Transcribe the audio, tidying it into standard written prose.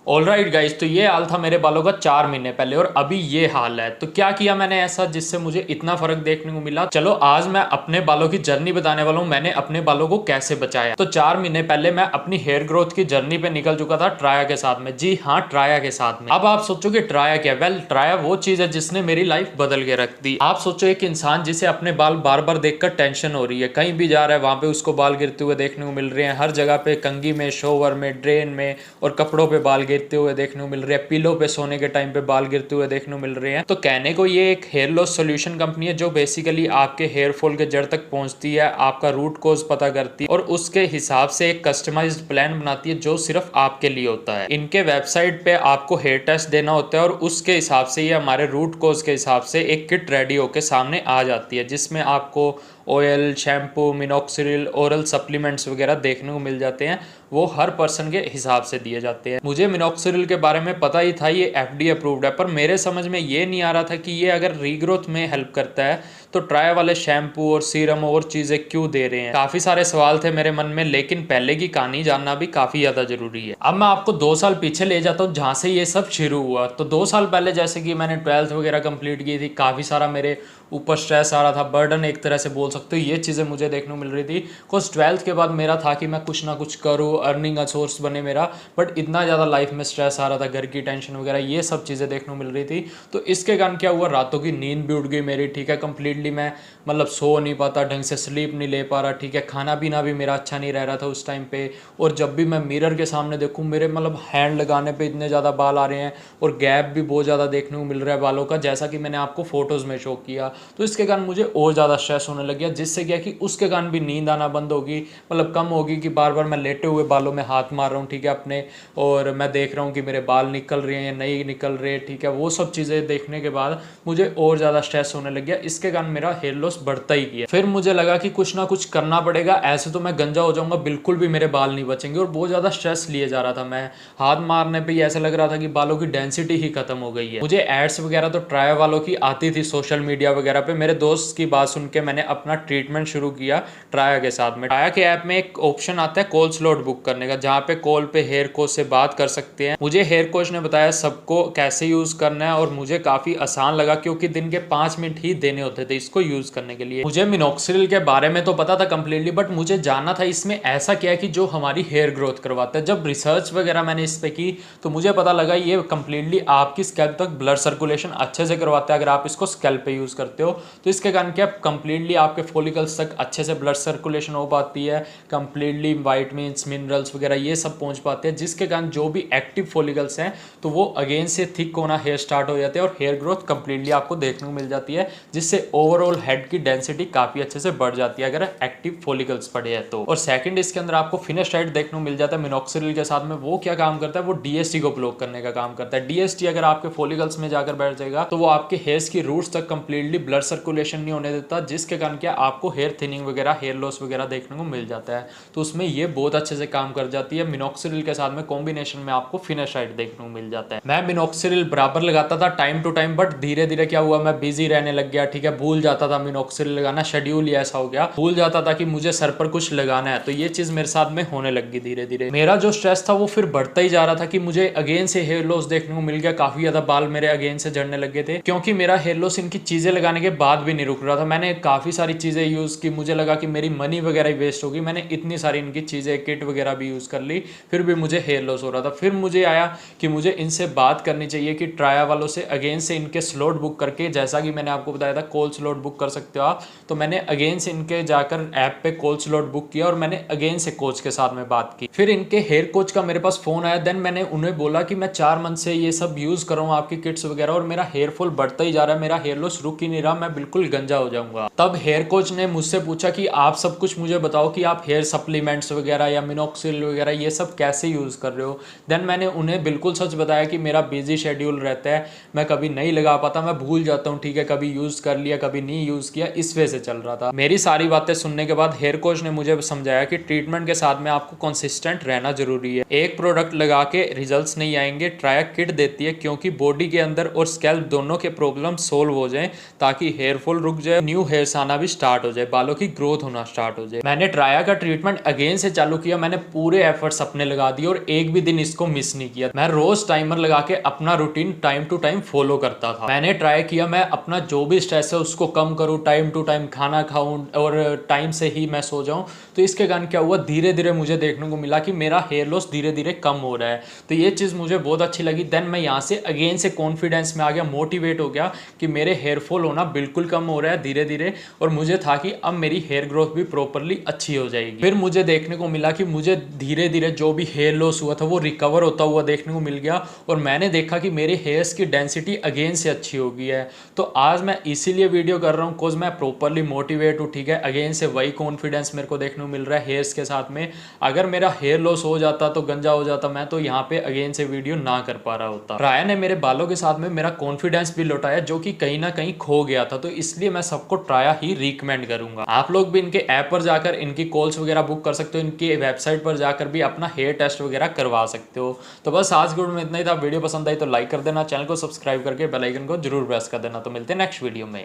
Alright guys, तो ये हाल था मेरे बालों का 4 महीने पहले और अभी ये हाल है। तो क्या किया मैंने ऐसा जिससे मुझे इतना फर्क देखने को मिला? चलो आज मैं अपने बालों की जर्नी बताने वाला हूँ, मैंने अपने बालों को कैसे बचाया। तो 4 महीने पहले मैं अपनी हेयर ग्रोथ की जर्नी पे निकल चुका था ट्राया के साथ में। जी हाँ, ट्राया के साथ में। अब आप सोचो कि ट्राया क्या? वेल, ट्राया वो चीज है जिसने मेरी लाइफ बदल के रख दी। आप सोचो एक इंसान जिसे अपने बाल बार बार देखकर टेंशन हो रही है, कहीं भी जा रहा है वहां पे उसको बाल गिरते हुए देखने को मिल रहे हैं, हर जगह पे, कंघी में, शोवर में, ड्रेन में और कपड़ों पे बाल गिरते हुए देखने को मिल रहे हैं, पिलो पे सोने के टाइम पे बाल गिरते हुए देखने को मिल रहे हैं। तो कहने को ये एक हेयर लॉस सोल्यूशन कंपनी है जो बेसिकली आपके हेयर फॉल के जड़ तक पहुंचती है, आपका रूट कोज पता करती है और उसके हिसाब से एक कस्टमाइज्ड प्लान बनाती है जो सिर्फ आपके लिए होता है। इनके वेबसाइट पे आपको हेयर टेस्ट देना होता है और उसके हिसाब से ये हमारे रूट कोज के हिसाब से एक किट रेडी होकर सामने आ जाती है, जिसमें आपको oil, shampoo, minoxidil, oral supplements वगैरह देखने को मिल जाते हैं। वो हर पर्सन के हिसाब से दिए जाते हैं। मुझे मिनॉक्सिडिल के बारे में पता ही था, ये एफडी अप्रूव्ड है, पर मेरे समझ में ये नहीं आ रहा था कि ये अगर रीग्रोथ में हेल्प करता है तो ट्राई वाले शैम्पू और सीरम और चीजें क्यों दे रहे हैं। काफी सारे सवाल थे मेरे मन में, लेकिन पहले की कहानी जानना भी काफी ज्यादा जरूरी है। अब मैं आपको 2 साल पीछे ले जाता हूँ जहां से ये सब शुरू हुआ। तो 2 साल पहले जैसे कि मैंने 12th वगैरह कंप्लीट की थी, काफी सारा मेरे ऊपर स्ट्रेस आ रहा था, बर्डन एक तरह से बोल सकते हो, ये चीज़ें मुझे देखने को मिल रही थी। बिकॉज 12th के बाद मेरा था कि मैं कुछ ना कुछ करूँ, अर्निंग का सोर्स बने मेरा, बट इतना ज़्यादा लाइफ में स्ट्रेस आ रहा था, घर की टेंशन वगैरह, ये सब चीज़ें देखने को मिल रही थी। तो इसके कारण क्या हुआ, रातों की नींद भी उड़ गई मेरी, ठीक है, कंप्लीटली मैं मतलब सो नहीं पाता, ढंग से स्लीप नहीं ले पा रहा, ठीक है, खाना पीना भी मेरा अच्छा नहीं रह रहा था उस टाइम पे। और जब भी मैं मिरर के सामने देखूँ, मेरे मतलब हैंड लगाने पे इतने ज़्यादा बाल आ रहे हैं और गैप भी बहुत ज़्यादा देखने को मिल रहा है बालों का, जैसा कि मैंने आपको फोटोज़ में शो किया। तो इसके कारण मुझे और ज़्यादा स्ट्रेस होने लग गया, जिससे क्या कि उसके कारण भी नींद आना बंद होगी, मतलब कम होगी, कि बार बार मैं लेटे हुए बालों में हाथ मार रहा हूँ, ठीक है, अपने, और मैं देख रहा हूँ कि मेरे बाल निकल रहे हैं या नहीं निकल रहे, ठीक है। वो सब चीज़ें देखने के बाद मुझे और ज़्यादा स्ट्रेस होने लग गया। इसके कारण मेरा हेयर लॉस बढ़ता ही गया। फिर मुझे लगा कि कुछ ना कुछ करना पड़ेगा, ऐसे तो मैं गंजा हो जाऊंगा, बिल्कुल भी मेरे बाल नहीं बचेंगे। और बहुत ज़्यादा स्ट्रेस लिए जा रहा था मैं, हाथ मारने पर ही ऐसा लग रहा था कि बालों की डेंसिटी ही खत्म हो गई है। मुझे एड्स वगैरह तो ट्राई वालों की आती थी सोशल मीडिया वगैरह पे, मेरे दोस्त की बात सुन के मैंने अपना ट्रीटमेंट शुरू किया ट्राया के साथ में। ट्राया के ऐप में एक ऑप्शन आता है कॉल स्लॉट बुक करने का, जहाँ पे कॉल पे हेयर कोच से बात कर सकते हैं। मुझे हेयर कोच ने बताया सबको कैसे यूज करना है और मुझे काफी आसान लगा, क्योंकि दिन के 5 मिनट ही देने होते थे इसको यूज करने के लिए। मुझे मिनॉक्सिडिल के बारे में तो पता था कंप्लीटली, बट मुझे जानना था इसमें ऐसा क्या है कि जो हमारी हेयर ग्रोथ करवाता है। जब रिसर्च वगैरह मैंने इस पे की तो मुझे पता लगा ये कंप्लीटली आपकी स्कैल्प तक ब्लड सर्कुलेशन अच्छे से करवाता है अगर आप इसको स्कैल्प पे यूज करते हो। तो इसके कारण क्या कंप्लीटली आपके फॉलिकल्स तक अच्छे से ब्लड सर्कुलेशन हो पाती है, कंप्लीटली वाइटमिन्स, मिनरल्स वगैरह ये सब पहुंच पाते हैं, जिसके कारण जो भी एक्टिव फॉलिकल्स हैं तो वो अगेन से थिक होना हेयर स्टार्ट हो जाते हैं और हेयर ग्रोथ कंप्लीटली आपको देखने को मिल जाती है, जिससे ओवरऑल हेड की डेंसिटी काफी अच्छे से बढ़ जाती है अगर एक्टिव फॉलिकल्स पड़े हैं तो। और सेकंड, इसके अंदर आपको फिनिश्ड देखने को मिल जाता है मिनॉक्सिडिल के साथ में। वो क्या काम करता है, वो डीएसटी को ब्लॉक करने का काम करता है। डीएसटी अगर आपके फॉलिकल्स में जाकर बैठ जाएगा तो वो आपके हेयर्स की रूट्स तक कंप्लीटली ब्लड सर्कुलेशन नहीं होने देता, जिसके कारण क्या आपको हेयर थिनिंग वगैरह, हेयर लॉस वगैरह देखने को मिल जाता है। तो उसमें ये बहुत अच्छे से काम कर जाती है। मिनॉक्सिडिल के साथ में कॉम्बिनेशन में आपको फिनिशाइड देखने को मिल जाता है। मैं मिनॉक्सिडिल बराबर लगाता था टाइम टू टाइम, बट धीरे धीरे क्या हुआ, मैं बिजी रहने लग गया, ठीक है, भूल जाता था मिनॉक्सिडिल लगाना, शेड्यूल ही ऐसा हो गया, भूल जाता था कि मुझे सर पर कुछ लगाना है। तो ये चीज मेरे साथ में होने लगी धीरे धीरे। मेरा जो स्ट्रेस था वो फिर बढ़ता ही जा रहा था कि मुझे अगेन से हेयर लॉस देखने को मिल गया, काफी ज्यादा बाल मेरे अगेन से झड़ने लगे थे, क्योंकि मेरा हेयर लॉस इनकी चीजें लगाने के बाद भी नहीं रुक रहा था। मैंने काफी सारी चीजें यूज की, मुझे लगा कि मेरी मनी वगैरह वेस्ट होगी, मैंने इतनी सारी इनकी चीजें, किट वगैरह भी यूज कर ली, फिर भी मुझे हेयर लॉस हो रहा था। फिर मुझे आया कि मुझे इनसे बात करनी चाहिए कि ट्राया वालों से अगेन से इनके स्लॉट बुक करके, जैसा कि मैंने आपको बताया था कॉल स्लॉट बुक कर सकते हो आप, तो मैंने अगेन से इनके जाकर ऐप पे कॉल स्लॉट बुक किया और मैंने अगेन से कोच के साथ में बात की। फिर इनके हेयर कोच का मेरे पास फोन आया, देन मैंने उन्हें बोला कि मैं 4 मंथ से ये सब यूज कर रहा हूँ आपकी किट्स वगैरह और मेरा हेयर फॉल बढ़ता ही जा रहा है, मेरा हेयर लॉस रुक ही नहीं रहा, मैं बिल्कुल गंजा हो जाऊंगा। तब हेयर कोच ने मुझसे पूछा कि आप सब कुछ मुझे बताओ कि आप हेयर सप्लीमेंट्स वगैरह या मिनॉक्सिडिल वगैरह ये सब कैसे यूज कर रहे हो। देन मैंने उन्हें बिल्कुल सच बताया कि मेरा बिजी शेड्यूल रहता है, मैं कभी नहीं लगा पाता, मैं भूल जाता हूँ, ठीक है, कभी यूज कर लिया कभी नहीं यूज किया, इस वजह से चल रहा था। मेरी सारी बातें सुनने के बाद हेयर कोच ने मुझे समझाया कि ट्रीटमेंट के साथ में आपको कंसिस्टेंट रहना जरूरी है, एक प्रोडक्ट लगा के रिजल्ट्स नहीं आएंगे। ट्राया किट देती है क्योंकि बॉडी के अंदर और स्कैल्प दोनों के प्रॉब्लम सोल्व हो जाएं, ताकि ताकि हेयर फॉल रुक जाए, न्यू हेयर्स आना भी स्टार्ट हो जाए, बालों की ग्रोथ होना स्टार्ट हो जाए। मैंने ट्राया का ट्रीटमेंट अगेन से चालू किया, मैंने पूरे एफर्ट्स अपने लगा दिए और एक भी दिन इसको मिस नहीं किया। मैं रोज टाइमर लगा के अपना routine time to time follow करता था। मैंने ट्राई किया मैं अपना जो भी स्ट्रेस है उसको कम करूँ, टाइम टू टाइम खाना खाऊं और टाइम से ही मैं सो जाऊं। तो इसके कारण क्या हुआ, धीरे धीरे मुझे देखने को मिला कि मेरा हेयर लॉस धीरे धीरे कम हो रहा है। तो ये चीज़ मुझे बहुत अच्छी लगी। देन मैं यहाँ से अगेन से कॉन्फिडेंस में आ गया, मोटिवेट हो गया कि मेरे हेयर फॉल होना बिल्कुल कम हो रहा है धीरे धीरे, और मुझे था कि अब मेरी हेयर ग्रोथ भी प्रॉपरली अच्छी हो जाएगी। फिर मुझे देखने को मिला कि मुझे धीरे धीरे जो भी हेयर लॉस हुआ था वो रिकवर होता हुआ देखने को मिल गया, और मैंने देखा कि मेरे हेयर्स की डेंसिटी अगेन से अच्छी हो गई है। तो आज मैं इसीलिए वीडियो कर रहा हूँ बिकॉज मैं प्रॉपरली मोटिवेट हूँ, ठीक है। अगेन से वही कॉन्फिडेंस मेरे को देखने को मिल रहा है हेयर्स के साथ में। अगर मेरा हेयर लॉस हो जाता तो गंजा हो जाता मैं तो यहाँ पे अगेन से वीडियो ना कर पा रहा होता। राया ने मेरे बालों के साथ में मेरा कॉन्फिडेंस भी लौटाया जो कि कहीं ना कहीं खो गया था। तो इसलिए मैं सबको ट्राया ही रिकमेंड करूंगा। आप लोग भी इनके ऐप पर जाकर इनकी कॉल्स वगैरह बुक कर सकते हो, इनकी वेबसाइट पर जाकर भी अपना हेयर टेस्ट वगैरह करवा सकते हो। तो बस आज के वीडियो में इतना ही था। वीडियो पसंद आई तो लाइक कर देना, चैनल को सब्सक्राइब करके बेल आइकन को जरूर प्रेस कर देना। तो मिलते हैं नेक्स्ट वीडियो में।